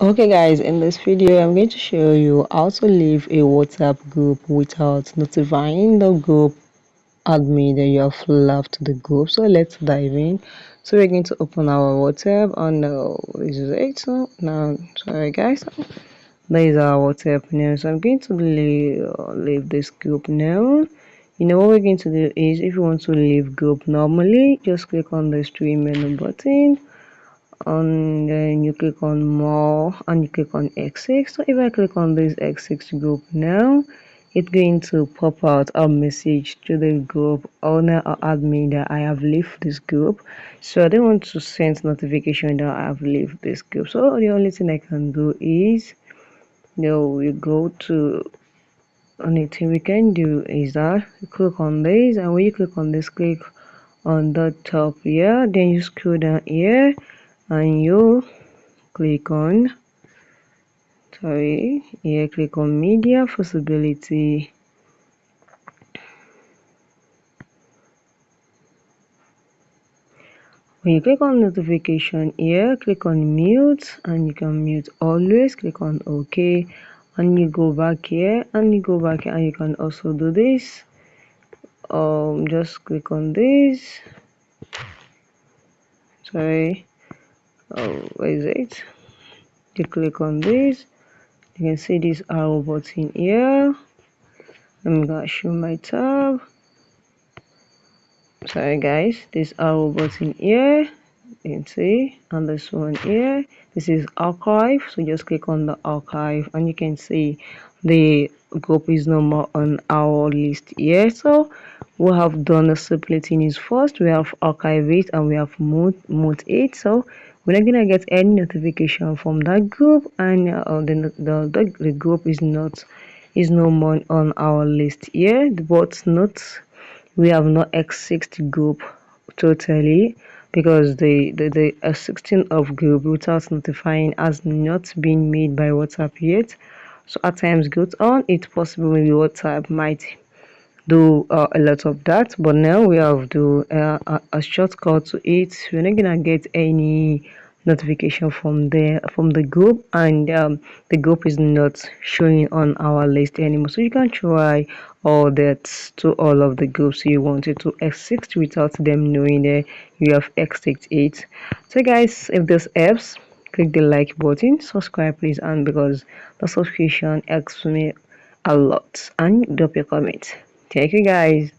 Okay guys, in this video I'm going to show you how to leave a WhatsApp group without notifying the group admin that you have left the group. So let's dive in. So we're going to open our WhatsApp on this is it. So now, sorry guys, there is our WhatsApp now. So I'm going to leave this group now. You know what we're going to do is, if you want to leave group normally, just click on the stream menu button, and then you click on more and you click on X6. So if I click on this X6 group now, it's going to pop out a message to the group owner or admin that I have left this group. So I don't want to send notification that I have left this group. So the only thing I can do is, you go to, only thing we can do is that you click on this, and when you click on this, click on the top here, then you scroll down here and you click on, here click on media visibility. When you click on notification here, click on mute, and you can mute always. Click on OK, and you go back here, and you go back here, and you can also do this. Just click on this. Where is it? You click on this. You can see this arrow button here. I'm gonna show my tab. Sorry guys, this arrow button here, you can see, and this one here, this is archive. So just click on the archive, and you can see the group is no more on our list here. So we have done the splitting is first, we have archive it, and we have mute it. So we're not gonna get any notification from that group, and the group is no more on our list here. But not, we have not exit group totally, because the 16 of group without notifying has not been made by WhatsApp yet. So at times goes on, it's possible maybe WhatsApp might do a lot of that, but now we have to a shortcut to it. We're not gonna get any notification from there, from the group, and the group is not showing on our list anymore. So you can try all that to all of the groups you wanted to exit without them knowing that you have exit it. So guys, if this helps, click the like button, subscribe please, and because the subscription helps me a lot, and drop your comment. Thank you guys.